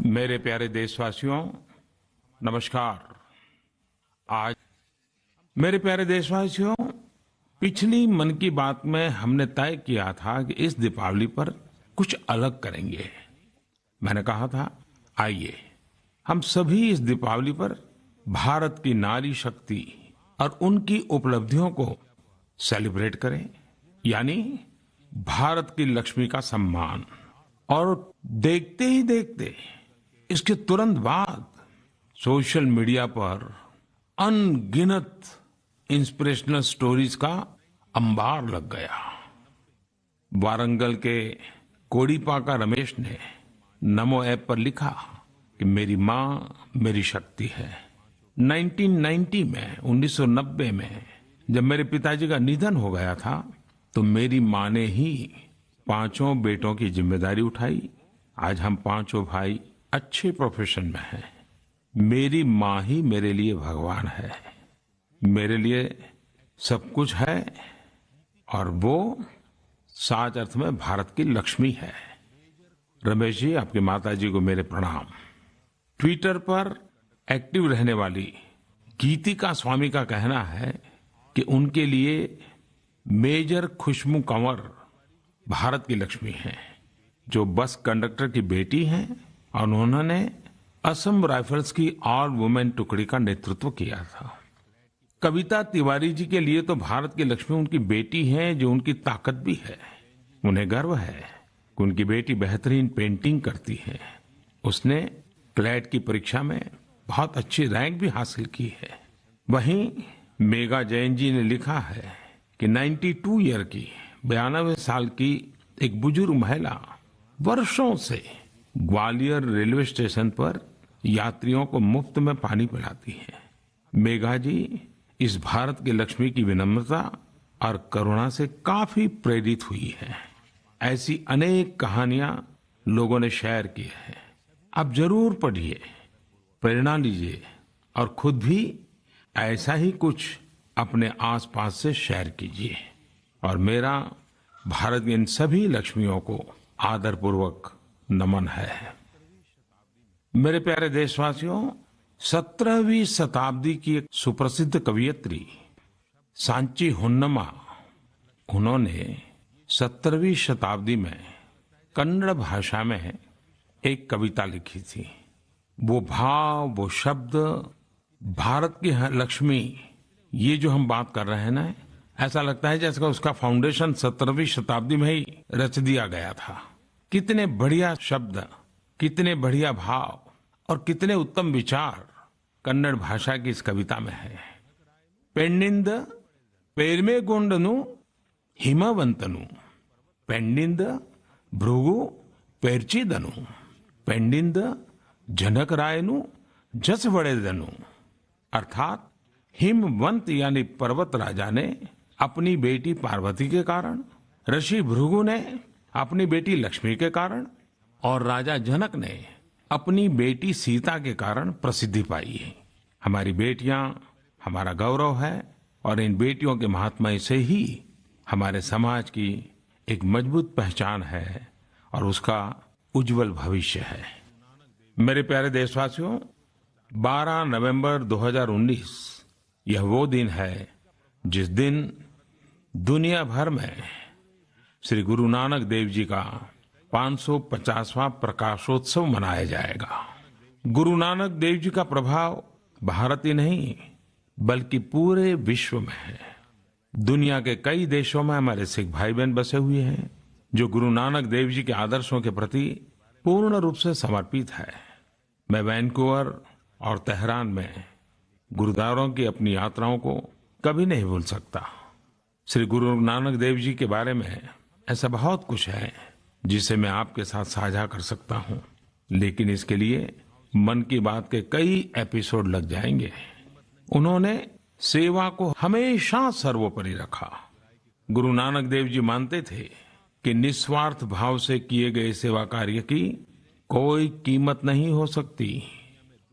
मेरे प्यारे देशवासियों, नमस्कार। आज मेरे प्यारे देशवासियों, पिछली मन की बात में हमने तय किया था कि इस दीपावली पर कुछ अलग करेंगे। मैंने कहा था, आइए हम सभी इस दीपावली पर भारत की नारी शक्ति और उनकी उपलब्धियों को सेलिब्रेट करें, यानी भारत की लक्ष्मी का सम्मान। और देखते ही देखते इसके तुरंत बाद सोशल मीडिया पर अनगिनत इंस्पिरेशनल स्टोरीज का अंबार लग गया। वारंगल के कोडीपाका रमेश ने नमो ऐप पर लिखा कि मेरी माँ मेरी शक्ति है। 1990 में जब मेरे पिताजी का निधन हो गया था तो मेरी माँ ने ही पांचों बेटों की जिम्मेदारी उठाई। आज हम पांचों भाई अच्छे प्रोफेशन में हैं। मेरी माँ ही मेरे लिए भगवान है, मेरे लिए सब कुछ है, और वो सच अर्थ में भारत की लक्ष्मी है। रमेश जी, आपकी माता जी को मेरे प्रणाम। ट्विटर पर एक्टिव रहने वाली गीतिका स्वामी का कहना है कि उनके लिए मेजर खुशबू कंवर भारत की लक्ष्मी है, जो बस कंडक्टर की बेटी हैं और उन्होंने असम राइफल्स की ऑल वुमेन टुकड़ी का नेतृत्व किया था। कविता तिवारी जी के लिए तो भारत की लक्ष्मी उनकी बेटी है, जो उनकी ताकत भी है। उन्हें गर्व है कि उनकी बेटी बेहतरीन पेंटिंग करती है। उसने क्लैट की परीक्षा में बहुत अच्छी रैंक भी हासिल की है। वहीं मेघा जैन जी ने लिखा है कि 92 ईयर की 92 साल की एक बुजुर्ग महिला वर्षों से ग्वालियर रेलवे स्टेशन पर यात्रियों को मुफ्त में पानी पिलाती है। मेघा जी इस भारत की लक्ष्मी की विनम्रता और करुणा से काफी प्रेरित हुई है। ऐसी अनेक कहानियां लोगों ने शेयर की है। आप जरूर पढ़िए, प्रेरणा लीजिए और खुद भी ऐसा ही कुछ अपने आसपास से शेयर कीजिए। और मेरा भारत की इन सभी लक्ष्मियों को आदरपूर्वक नमन है। मेरे प्यारे देशवासियों, 17वीं शताब्दी की एक सुप्रसिद्ध कवयित्री सांची होन्नम्मा, उन्होंने 17वीं शताब्दी में कन्नड़ भाषा में एक कविता लिखी थी। वो भाव, वो शब्द, भारत की लक्ष्मी, ये जो हम बात कर रहे हैं ना, ऐसा लगता है जैसे उसका फाउंडेशन 17वीं शताब्दी में ही रच दिया गया था। कितने बढ़िया शब्द, कितने बढ़िया भाव और कितने उत्तम विचार कन्नड़ भाषा की इस कविता में है। पेन्निंद पेर्मेगोंडनु हिमवंतनु, पेन्निंद भृगु पेर्चिदनु, पेन्निंद जनकरायनु जसवड़ेदनु। अर्थात हिमवंत यानी पर्वत राजा ने अपनी बेटी पार्वती के कारण, ऋषि भृगु ने अपनी बेटी लक्ष्मी के कारण और राजा जनक ने अपनी बेटी सीता के कारण प्रसिद्धि पाई है। हमारी बेटियां हमारा गौरव है और इन बेटियों के महात्म्य से ही हमारे समाज की एक मजबूत पहचान है और उसका उज्जवल भविष्य है। मेरे प्यारे देशवासियों, 12 नवंबर 2019 यह वो दिन है जिस दिन दुनिया भर में श्री गुरु नानक देव जी का 550वां प्रकाशोत्सव मनाया जाएगा। गुरु नानक देव जी का प्रभाव भारत ही नहीं बल्कि पूरे विश्व में है। दुनिया के कई देशों में हमारे सिख भाई बहन बसे हुए हैं जो गुरु नानक देव जी के आदर्शों के प्रति पूर्ण रूप से समर्पित है। मैं वैनकूवर और तेहरान में गुरुद्वारों की अपनी यात्राओं को कभी नहीं भूल सकता। श्री गुरु नानक देव जी के बारे में ऐसा बहुत कुछ है जिसे मैं आपके साथ साझा कर सकता हूं, लेकिन इसके लिए मन की बात के कई एपिसोड लग जाएंगे। उन्होंने सेवा को हमेशा सर्वोपरि रखा। गुरु नानक देव जी मानते थे कि निस्वार्थ भाव से किए गए सेवा कार्य की कोई कीमत नहीं हो सकती।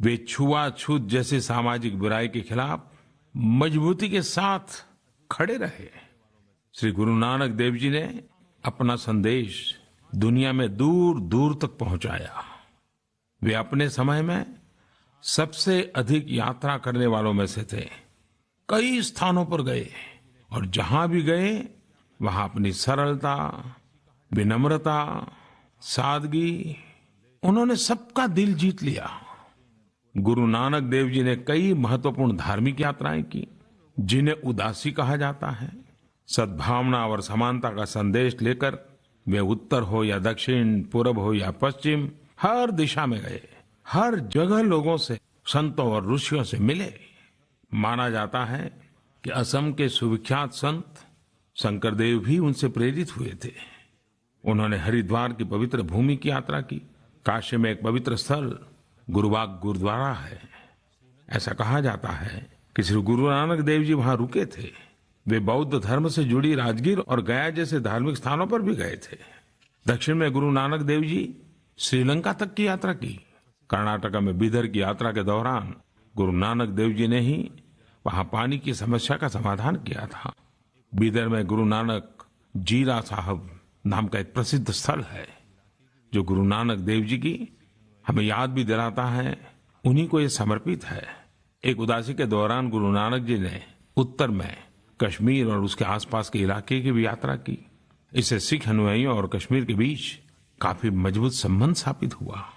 वे छुआछूत जैसी सामाजिक बुराई के खिलाफ मजबूती के साथ खड़े रहे। श्री गुरु नानक देव जी ने अपना संदेश दुनिया में दूर दूर तक पहुंचाया। वे अपने समय में सबसे अधिक यात्रा करने वालों में से थे। कई स्थानों पर गए और जहां भी गए वहां अपनी सरलता, विनम्रता, सादगी, उन्होंने सबका दिल जीत लिया। गुरु नानक देव जी ने कई महत्वपूर्ण धार्मिक यात्राएं की, जिन्हें उदासी कहा जाता है। सद्भावना और समानता का संदेश लेकर वे उत्तर हो या दक्षिण, पूर्व हो या पश्चिम, हर दिशा में गए। हर जगह लोगों से, संतों और ऋषियों से मिले। माना जाता है कि असम के सुविख्यात संत शंकरदेव भी उनसे प्रेरित हुए थे। उन्होंने हरिद्वार की पवित्र भूमि की यात्रा की। काशी में एक पवित्र स्थल गुरुबाग गुरुद्वारा है। ऐसा कहा जाता है कि श्री गुरु नानक देव जी वहां रुके थे। वे बौद्ध धर्म से जुड़ी राजगीर और गया जैसे धार्मिक स्थानों पर भी गए थे। दक्षिण में गुरु नानक देव जी श्रीलंका तक की यात्रा की। कर्नाटका में बीदर की यात्रा के दौरान गुरु नानक देव जी ने ही वहां पानी की समस्या का समाधान किया था। बीदर में गुरु नानक जीरा साहब नाम का एक प्रसिद्ध स्थल है, जो गुरु नानक देव जी की हमें याद भी दिलाता है। उन्हीं को ये समर्पित है। एक उदासी के दौरान गुरु नानक जी ने उत्तर में कश्मीर और उसके आसपास के इलाके की भी यात्रा की। इससे सिख अनुयायियों और कश्मीर के बीच काफी मजबूत संबंध स्थापित हुआ।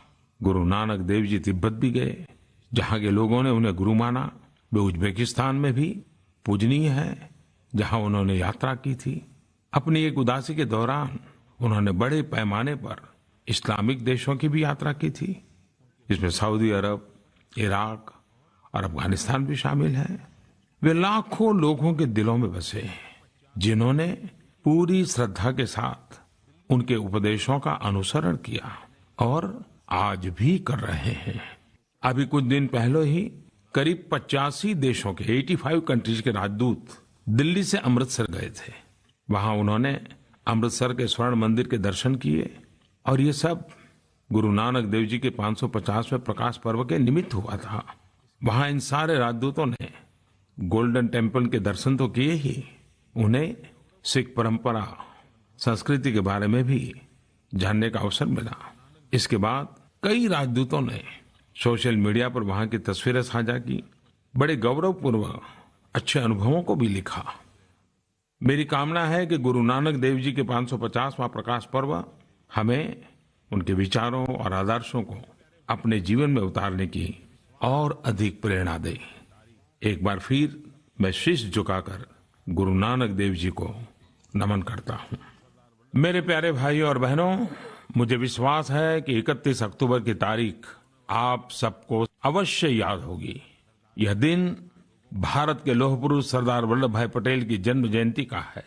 गुरु नानक देव जी तिब्बत भी गए, जहां के लोगों ने उन्हें गुरु माना। वे उज्बेकिस्तान में भी पूजनीय है, जहां उन्होंने यात्रा की थी। अपनी एक उदासी के दौरान उन्होंने बड़े पैमाने पर इस्लामिक देशों की भी यात्रा की थी, जिसमें सऊदी अरब, इराक और अफगानिस्तान भी शामिल है। वे लाखों लोगों के दिलों में बसे, जिन्होंने पूरी श्रद्धा के साथ उनके उपदेशों का अनुसरण किया और आज भी कर रहे हैं। अभी कुछ दिन पहले ही करीब 85 देशों के 85 कंट्रीज के राजदूत दिल्ली से अमृतसर गए थे। वहां उन्होंने अमृतसर के स्वर्ण मंदिर के दर्शन किए और ये सब गुरु नानक देव जी के 550वें प्रकाश पर्व के निमित्त हुआ था। वहां इन सारे राजदूतों ने गोल्डन टेम्पल के दर्शन तो किए ही, उन्हें सिख परंपरा, संस्कृति के बारे में भी जानने का अवसर मिला। इसके बाद कई राजदूतों ने सोशल मीडिया पर वहां की तस्वीरें साझा की, बड़े गौरवपूर्वक अच्छे अनुभवों को भी लिखा। मेरी कामना है कि गुरु नानक देव जी के 550वां प्रकाश पर्व हमें उनके विचारों और आदर्शों को अपने जीवन में उतारने की और अधिक प्रेरणा दे। एक बार फिर मैं शीश झुकाकर गुरु नानक देव जी को नमन करता हूं। मेरे प्यारे भाइयों और बहनों, मुझे विश्वास है कि 31 अक्टूबर की तारीख आप सबको अवश्य याद होगी। यह दिन भारत के लौह पुरुष सरदार वल्लभ भाई पटेल की जन्म जयंती का है,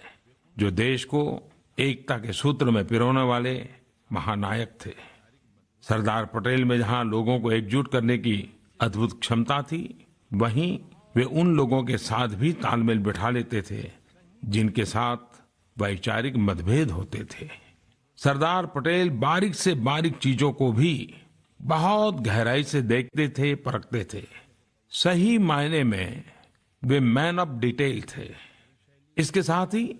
जो देश को एकता के सूत्र में पिरोने वाले महानायक थे। सरदार पटेल में जहां लोगों को एकजुट करने की अद्भुत क्षमता थी, वहीं वे उन लोगों के साथ भी तालमेल बिठा लेते थे जिनके साथ वैचारिक मतभेद होते थे। सरदार पटेल बारीक से बारीक चीजों को भी बहुत गहराई से देखते थे, परखते थे। सही मायने में वे मैन ऑफ डिटेल थे। इसके साथ ही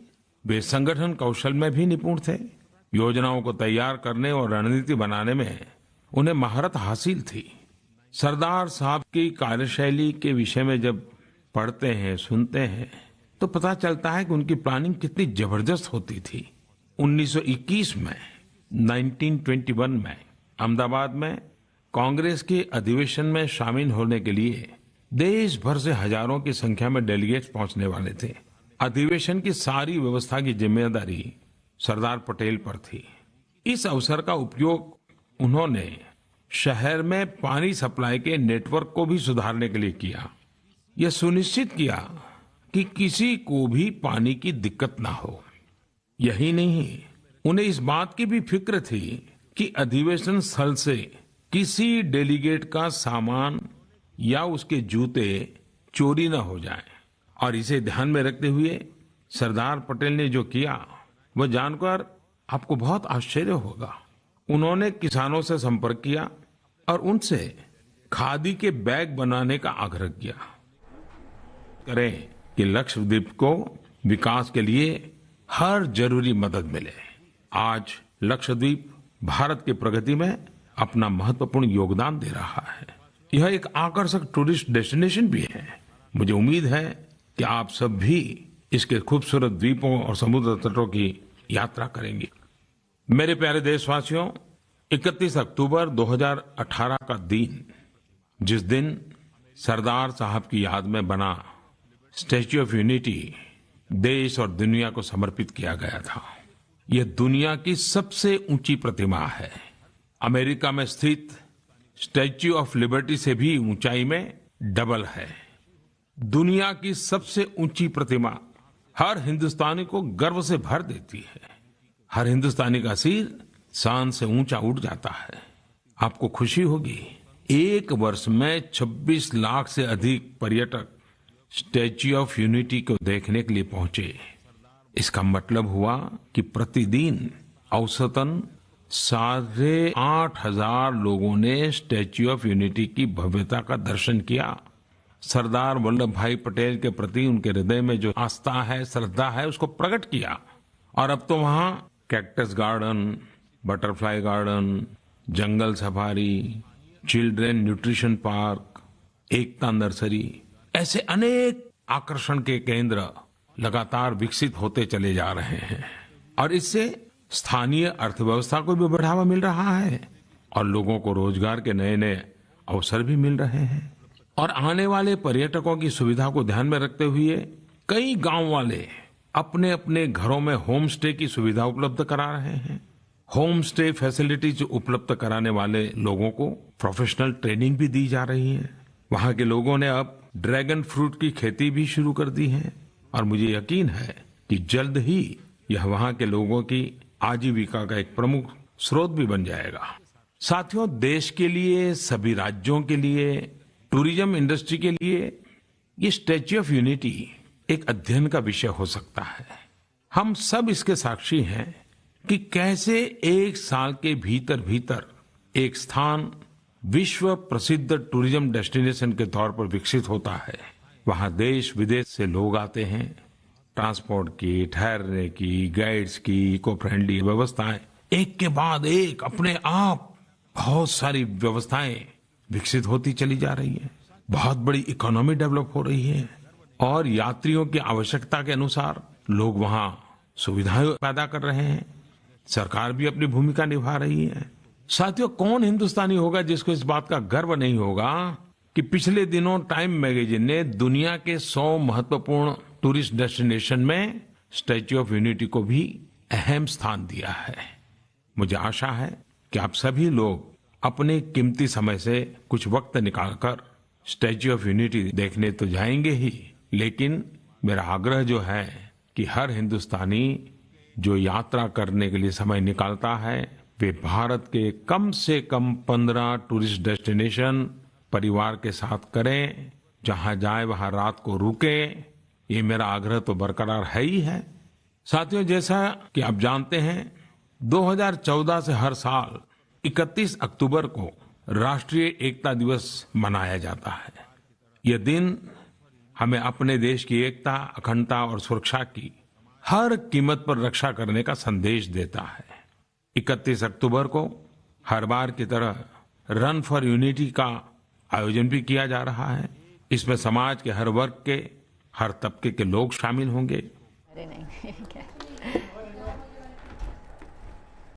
वे संगठन कौशल में भी निपुण थे। योजनाओं को तैयार करने और रणनीति बनाने में उन्हें महारत हासिल थी। सरदार साहब की कार्यशैली के विषय में जब पढ़ते हैं, सुनते हैं, तो पता चलता है कि उनकी प्लानिंग कितनी जबरदस्त होती थी। 1921 में 1921 में अहमदाबाद में कांग्रेस के अधिवेशन में शामिल होने के लिए देश भर से हजारों की संख्या में डेलीगेट्स पहुंचने वाले थे। अधिवेशन की सारी व्यवस्था की जिम्मेदारी सरदार पटेल पर थी। इस अवसर का उपयोग उन्होंने शहर में पानी सप्लाई के नेटवर्क को भी सुधारने के लिए किया। यह सुनिश्चित किया कि किसी को भी पानी की दिक्कत ना हो। यही नहीं, उन्हें इस बात की भी फिक्र थी कि अधिवेशन स्थल से किसी डेलीगेट का सामान या उसके जूते चोरी न हो जाए। और इसे ध्यान में रखते हुए सरदार पटेल ने जो किया, वह जानकर आपको बहुत आश्चर्य होगा। उन्होंने किसानों से संपर्क किया और उनसे खादी के बैग बनाने का आग्रह किया करें कि लक्षद्वीप को विकास के लिए हर जरूरी मदद मिले। आज लक्षद्वीप भारत की प्रगति में अपना महत्वपूर्ण योगदान दे रहा है। यह एक आकर्षक टूरिस्ट डेस्टिनेशन भी है। मुझे उम्मीद है कि आप सब भी इसके खूबसूरत द्वीपों और समुद्र तटों की यात्रा करेंगे। मेरे प्यारे देशवासियों, 31 अक्टूबर 2018 का दिन, जिस दिन सरदार साहब की याद में बना स्टैच्यू ऑफ यूनिटी देश और दुनिया को समर्पित किया गया था। यह दुनिया की सबसे ऊंची प्रतिमा है। अमेरिका में स्थित स्टैच्यू ऑफ लिबर्टी से भी ऊंचाई में डबल है। दुनिया की सबसे ऊंची प्रतिमा हर हिंदुस्तानी को गर्व से भर देती है। हर हिंदुस्तानी का सिर शान से ऊंचा उठ जाता है। आपको खुशी होगी, एक वर्ष में 26 लाख से अधिक पर्यटक स्टैच्यू ऑफ यूनिटी को देखने के लिए पहुंचे। इसका मतलब हुआ कि प्रतिदिन औसतन 8,500 लोगों ने स्टैच्यू ऑफ यूनिटी की भव्यता का दर्शन किया। सरदार वल्लभ भाई पटेल के प्रति उनके हृदय में जो आस्था है, श्रद्धा है, उसको प्रकट किया। और अब तो वहां कैक्टस गार्डन, बटरफ्लाई गार्डन, जंगल सफारी, चिल्ड्रन न्यूट्रिशन पार्क, एकता नर्सरी, ऐसे अनेक आकर्षण के केंद्र लगातार विकसित होते चले जा रहे हैं। और इससे स्थानीय अर्थव्यवस्था को भी बढ़ावा मिल रहा है और लोगों को रोजगार के नए नए अवसर भी मिल रहे हैं। और आने वाले पर्यटकों की सुविधा को ध्यान में रखते हुए कई गांव वाले अपने अपने घरों में होम स्टे की सुविधा उपलब्ध करा रहे हैं। होम स्टे फैसिलिटीज उपलब्ध कराने वाले लोगों को प्रोफेशनल ट्रेनिंग भी दी जा रही है। वहां के लोगों ने अब ड्रैगन फ्रूट की खेती भी शुरू कर दी है और मुझे यकीन है कि जल्द ही यह वहां के लोगों की आजीविका का एक प्रमुख स्रोत भी बन जाएगा। साथियों, देश के लिए, सभी राज्यों के लिए, टूरिज्म इंडस्ट्री के लिए ये स्टैच्यू ऑफ यूनिटी एक अध्ययन का विषय हो सकता है। हम सब इसके साक्षी हैं कि कैसे एक साल के भीतर भीतर एक स्थान विश्व प्रसिद्ध टूरिज्म डेस्टिनेशन के तौर पर विकसित होता है। वहां देश विदेश से लोग आते हैं। ट्रांसपोर्ट की, ठहरने की, गाइड्स की, इको फ्रेंडली व्यवस्थाएं एक के बाद एक अपने आप बहुत सारी व्यवस्थाएं विकसित होती चली जा रही है। बहुत बड़ी इकोनॉमी डेवलप हो रही है और यात्रियों की आवश्यकता के अनुसार लोग वहां सुविधाएं पैदा कर रहे हैं। सरकार भी अपनी भूमिका निभा रही है। साथियों, कौन हिंदुस्तानी होगा जिसको इस बात का गर्व नहीं होगा कि पिछले दिनों टाइम मैगजीन ने दुनिया के 100 महत्वपूर्ण टूरिस्ट डेस्टिनेशन में स्टैच्यू ऑफ यूनिटी को भी अहम स्थान दिया है। मुझे आशा है कि आप सभी लोग अपने कीमती समय से कुछ वक्त निकालकर स्टैच्यू ऑफ यूनिटी देखने तो जाएंगे ही, लेकिन मेरा आग्रह जो है कि हर हिंदुस्तानी जो यात्रा करने के लिए समय निकालता है वे भारत के कम से कम 15 टूरिस्ट डेस्टिनेशन परिवार के साथ करें। जहां जाए वहां रात को रुके। ये मेरा आग्रह तो बरकरार है ही है। साथियों, जैसा कि आप जानते हैं 2014 से हर साल 31 अक्टूबर को राष्ट्रीय एकता दिवस मनाया जाता है। यह दिन हमें अपने देश की एकता, अखंडता और सुरक्षा की हर कीमत पर रक्षा करने का संदेश देता है। 31 अक्टूबर को हर बार की तरह रन फॉर यूनिटी का आयोजन भी किया जा रहा है। इसमें समाज के हर वर्ग के, हर तबके के लोग शामिल होंगे। अरे नहीं